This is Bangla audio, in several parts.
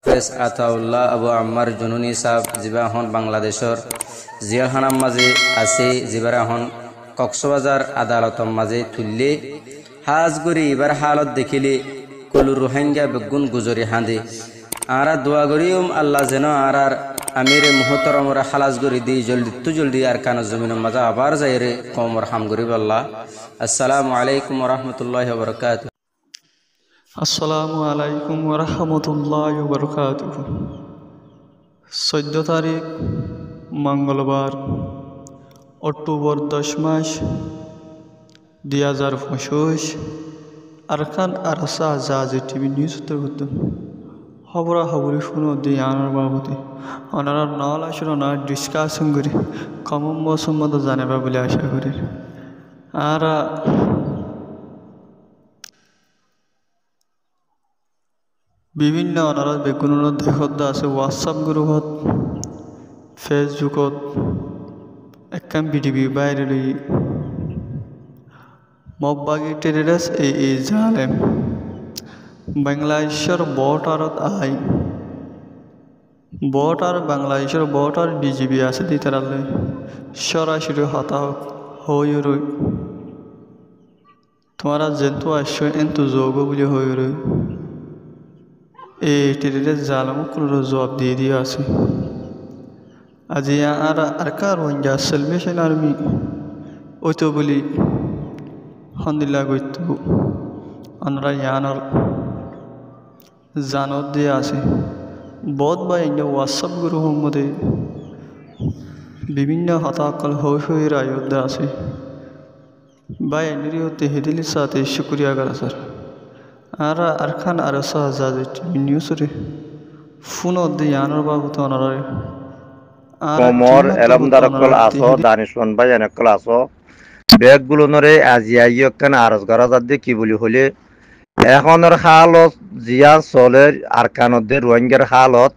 হাফেজ আতাউল্লাহ আবু আম্মার জুনুনি সাহেব যিবা এখন বাংলাদেশর জিয়াখানার মাঝে আছে, যিবার এখন কক্সবাজার আদালতর মাঝে তুললে হাজ করি এবার হালত দেখিলে কলু রোহিঙ্গা বেগুন গুজরি হাঁদে আরা দোয়া করিম আল্লাহ যেন আর আমিরে মুহতরমরা খালাস করি দিই জলদি আর কান জমিনের মাঝে আবার যাই রে কমর হাম করিব আল্লাহ। আসসালামু আলাইকুম রহমতুল্লাহ বরকাত। আসসালামু আলাইকুম ওরহমতুল্লাহ বরকাতুহ। 14 তারিখ মঙ্গলবার, অক্টোবর 10 মাস 2025। আরকান আরসা জাজে টিভি নিউজ উত্তর খবরা খবরি শুনো দিয়ে আনার বাবদে ওনারা নল আসলে ওনার ডিসকাশন করি কম মৌসুম জানাবা বলে আশা করি। আর বিভিন্ন অনারত বেগুনৰ দেশত আছে হোৱাটছআপ গ্ৰুপত, ফেচবুকত একখান ভিডিঅ বাইরে লই মব্বাগি টেরেরাস এই জালেম বাংলাদেশের বর্ডারত আই বর্ডার বাংলাদেশের বর্ডার বিজিবি আছে দি তারালে সরাসরি হতাহত হয়ে রই তোমারা জেন্তু আসছো এন্তু যোগ বলে হয়ে রই এই টেরেরাস জালেম কোনো জবাব দিয়ে আছে। আজি আর কার রোহিঙ্গা সেলভেশন আর্মি ওই তো বলি হন্দিল্লা গইত আমরা ইয়ানোর জানত দিয়ে আছে বহুত বা ইন্ডিয়া হোয়াটসঅ্যাপ গ্রুপের মধ্যে বিভিন্ন হতাকল হয়ে আয়োধ্যা আছে বা এনের হতে হেদিলির সাথে শুক্রিয়া করা স্যার। আর আরখান আর সাহায্য নিউজরে ফোন দিয়ে ইয়ানোর বাবু তো অনারে কমর এলমদারকল আসো দানিশমন ভাই এনেকল আসো ব্যাগগুলো নরে আজিয়াই কান আরজ করা যাচ্ছে কি বলি হলে এখনের হালত জিয়া চলের আর কানদে রোহিঙ্গার হালত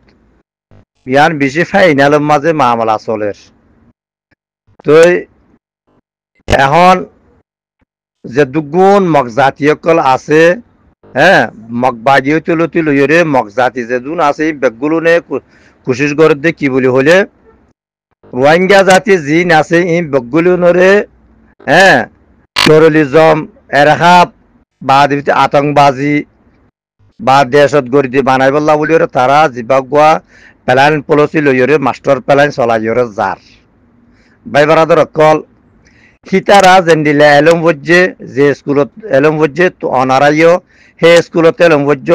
ইয়ান বেশি ফাইনালের মাঝে মামলা চলের তো এখন যে দুগুণ মগ জাতীয়কল আছে হ্যাঁ মগ বাজিও তুলো রে মগ জাতি যে দুন আছে ব্যাগগুলো নে কোশিশ করে দে কি বলি হলে রোহিঙ্গা জাতি জিন আছে ই বেগগুলোরে হ্যাঁ টেরোরিজম এরহাব বা আতঙ্কবাজি বা দেশত গড়ি দিয়ে বানাই বললা বলি তারা জিবাগুয়া প্যালাইন পলিসি লইরে মাস্টার প্যালাইন চলাইরে যার ভাই বারাদর অকল সীতারা জেন্ডিলা এলম বজ্জে যে স্কুলত এলম বজ্জে তো অনারাইও হে স্কুলত এলম বজ্জ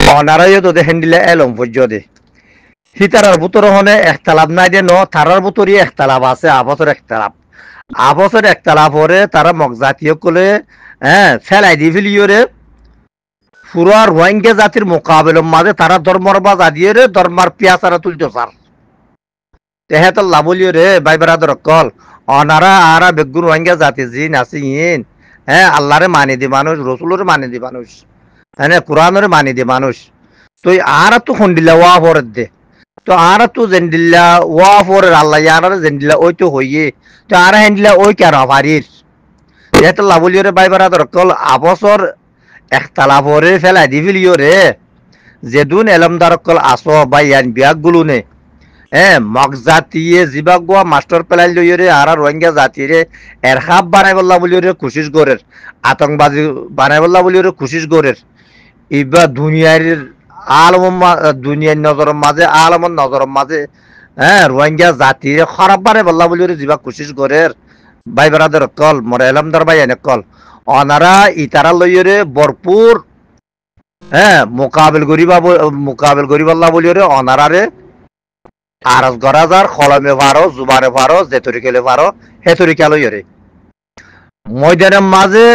অনারাইও তো হেন্ডিলা এলম বজ্জ দে সীতারার বুতর হনে একতালাপ নাই দে ন তারার বুতরই একতালাপ আছে আবছর একতালাপ হরে তারা মগ জাতীয় কলে হ্যাঁ ফেলাই দি ফেলিওরে পুরো রোহিঙ্গা জাতির মোকাবেলার মাঝে তারা ধর্মর বা জাদিয়ে রে ধর্মার পিয়াসারা তুলতে সার তেহেতর লাভলিও রে ভাই বেড়াদর কল অনারা আরা বেগুন রোহিঙ্গা জাতি জিন আছে ইন হ্যাঁ আল্লাহরে মানি দি মানুষ রসুলের মানি দি মানুষ হ্যাঁ কোরআনের মানি দি মানুষ তুই আর তো খন্ডিলা ওয়া ফরত দে তো আর তো জেন্ডিল্লা ওয়া ফরের আল্লাহ ইয়ার জেন্ডিল্লা ওই তো হইয়ে তো আর হ্যান্ডিলা ওই কেন পারির যেহেতু লাভলিওরে বাই বারাদর কল আবছর একতালা ভরে ফেলাই দি ফেলিওরে যেদুন এলমদার কল আসো বা ইয়ান বিয়াগুলো নে হ্যাঁ মগ জাতিয়ে জিবাগুয়া মাস্টার পেলাই লইরে আর রোহিঙ্গা জাতিরে এরহাব বানাই বললা বলিওরে কোশিশ করের আতঙ্কবাদী বানাই বললা বলিওরে কোশিশ করের ইবা দুনিয়ার দুনিয়ার নজরের মাঝে আলমর নজরের মাঝে হ্যাঁ রোহিঙ্গা জাতিরে খারাপ বানাই বললা বলিওরে জিবা কোশিশ করের ভাই বেড়াদের কল মরে এলমদার ভাই এনে কল অনারা ইতারা লইরে ভরপুর হ্যাঁ মোকাবেল করিবাল্লা বলিওরে অনারারে আরজ করা যার কলমে পারো জুবানে পারো যে তরিকেলে পারো হে তরিকা লইরে ময়দানের মাঝে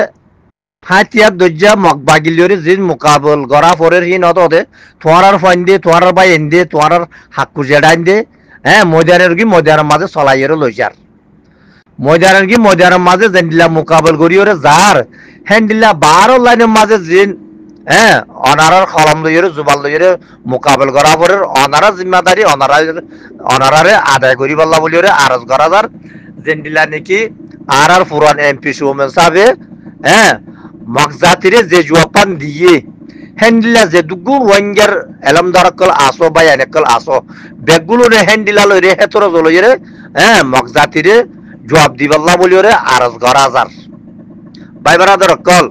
হাতিয়ার দরজা মগ বাগিলিওরে জিন মোকাবেল করা পরের হি নদে তোয়ার ফাইন দে তোয়ার বাই এন দে তোয়ার হাক্কু জেডাইন দে হ্যাঁ ময়দানের মাঝে চলাইরে লইজার ময়দানের মাঝে জেন্ডিলা মোকাবেল করিওরে যার হ্যান্ডিলা 12 লাইনের মাঝে জিন হ্যাঁ অনারার কলম লইরে জুবাল লইরে মোকাবেল করা পরের অনারা জিম্মাদারি অনারারে আদায় করি বললা বলিওরে আরজ করা যার জেন্ডিলা নাকি আর পুরান এমপি সোমেন সাহেব হ্যাঁ মগ জাতিরে যে জোয়াপান দিয়ে হ্যান্ডিলা যে দুগু রোহিঙ্গার এলমদারকল আসো বা এনেকল আসো বেগগুলো রে হ্যান্ডিলা লইরে হেতর জলইরে মগজাতিরে জবাব দিবাল্লা বলিওরে আরজ গরা যার ভাই বারাদার কল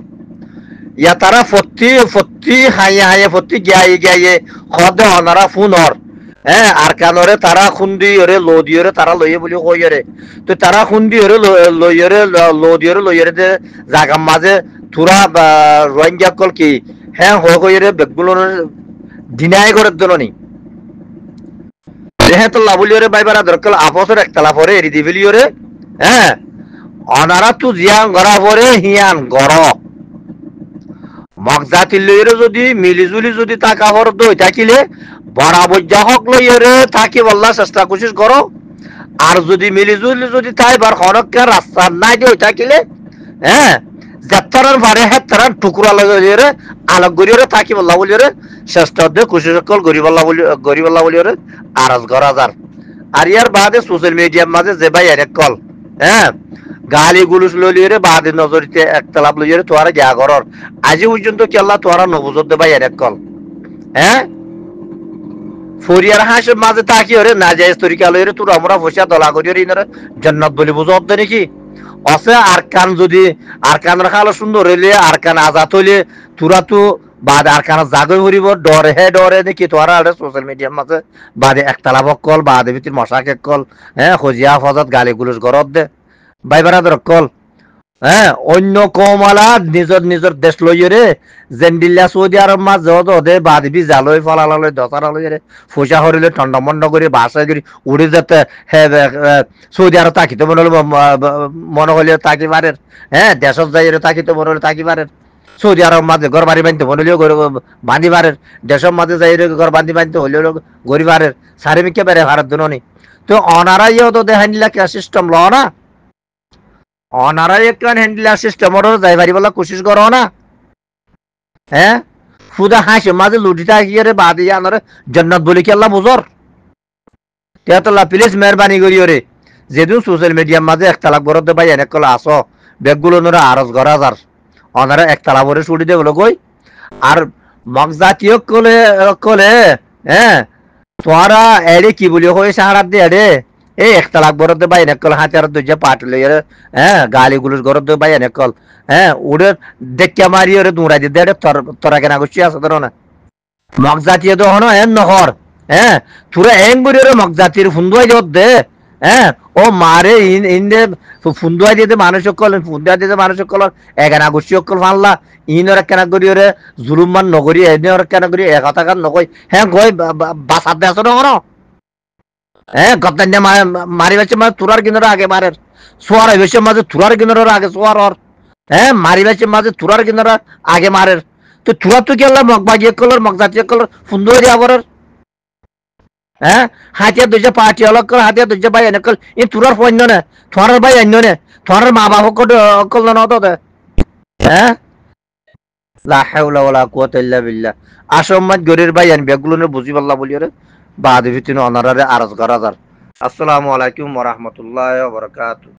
ইয়া তারা ফত্তি ফত্তি হাইয়ে হাইয়ে ফত্তি গিয়ে গিয়ে খদ অনারা ফুনর আর কানরে তারা খুন্দি ওরে লো দিয়রে তারা লইয়ে বলি কইরে তো তারা খুন্দি ওরে লইয়ে লো দিয়রে লইয়ে দে জাগাম মাঝে তুরা রোহিঙ্গা কল কি হ্যাঁ হইরে বেগুলো ডিনাই করে দলনি যেহেতু লাভলিওরে বাইবারা দরকার আপসের একতলা পরে এরি দিবিলিওরে অনারা তু জিয়ান গড়া পরে হিয়ান গড় মগজাতি লইরে যদি মিলিজুলি যদি টাকা ভর দই থাকিলে বরাবর যা হক লইরে থাকি বললা চেষ্টা কোশিশ করো আর যদি মিলিজুলি যদি তাই বার খনকে রাস্তা নাই দই থাকিলে যাত্রার বারে হেত্রার টুকরা লইরে আলোক গরিরে থাকি বললা বলিরে চেষ্টা দে কোশিশ কল গরিবল্লা বলিরে আরজ গরা যার আর ইয়ার বাদে সোশ্যাল মিডিয়ার মাঝে যে ভাই এর কল গালি গুলুস লইরে বাদে নজরিতে একতলাপ লইরে তোরা গিয়া ঘরর আজি পর্যন্ত কি আল্লাহ তোরা নবুজত দে ভাই এর কল ফরিয়ার হাসের মাঝে তাকি ওরে না যায় তরিকা লইরে তোর আমরা পয়সা দলা করিরে ইনারে জান্নাত বলি বুঝত দে নাকি আছে আরকান যদি আরকান রাখালো সুন্দর হইলে আরকান আজাদ হইলে তোরা তো বাদে আরকান জাগই হরিব ডরে দেখি তোরা সোশ্যাল মিডিয়ার মাঝে বাদে একতলা কল বাদে ভিতর মশাকে কল খজিয়া ফজত গালি গুলুস গরত দে ভাই বারাদর কল অন্য কমালা নিজের দেশ লইরে জেন্ডিল্লা সৌদি আরব মাছ দে বাদ বি জালই ফলালই দতারা লইরে পয়সা হরিলে ঠন্ডা মন্ড করে বাসায় করে উড়ে যেতে সৌদি আরব তাকিতে মনে হলো মনে হলে তাকি পারের দেশত যাই তাকিতে মনে হলে তাকি পারের সৌদি আরব মাঝে ঘর বাড়ি বাঁধতে মনে হলেও বাঁধি পারের দেশের মাঝে যাই ঘর বাঁধতে হলেও গড়ি পারের সারিমিকে বেড়ে ভারত দুনি তো অনারাইও তো দেখানিলা কে সিস্টেম ল না অনারাই একখান হ্যান্ডেলার সিস্টেমর যাই পারি বলা কোশিশ করো না ফুদা হাসে মাঝে লুটিটা গিয়ে বাদে আনারে জান্নাত বলি কি আল্লাহ বুঝর তেতলা প্লিজ মেহরবানি করি ওরে যেদিন সোশ্যাল মিডিয়ার মাঝে একতলা বরদ ভাই এনে কলা আসো বেগগুলো নোরা আরজ গড়া যার অনারা একতলা বরে ছুটি দে বলো কই আর মগজাতীয় কলে কলে তোরা এড়ে কি বলি কই সাহারাত দে এড়ে এই একতলা বরদ ভাই এনে কল হাতের দুজে পাট লইরে গালি গুলুস গরদ ভাই এনে কল উড়ে দেখে মারি ওরে দুরা দি দে তোরা কেনা গুছি আছে ধরো না মগজাতীয় তো হনো নহর তোরা এং বলি ওরে মগজাতির ফুন্দুয়াই যত দে ও মারে ইন্দে ফুন্দুয়াই দিতে মানুষ কল ফুন্দুয়াই দিতে মানুষ কল এগানা গুছি কল ফানলা ইনর কেনা করি ওরে জুলুমান নগরি এনে ওর কেনা করি একতা কান নকই গই বাসাত দে আছে নহর গদ্দান্য মারি বেছে মাঝে তুরার কিনারে আগে মারের সোয়ার বেছে মাঝে তুরার কিনারে আগে সোয়ার ওর মারি বেছে মাঝে তুরার কিনারে আগে মারের তো তুরা তো কি আল্লাহ মগবাগিয়ে কলর মগজাতীয় কলর সুন্দর দিয়া বরের হাতিয়া দুজে পার্টি অলগ কল হাতিয়া দুজে ভাই এনে কল ই তুরার ফন্য নে থরার ভাই অন্য নে থরার মা বাবা কল না তো লা হাওলা ওয়ালা কুওয়াতা ইল্লা বিল্লাহ আসম্মাত গরির ভাই আন বেগুলো বুঝি পাল্লা বলি রে বাদ ভিতরে অনারারে আরজ করা যার আসসালামু আলাইকুম ওয়া রাহমাতুল্লাহি ওয়া বারাকাতুহু।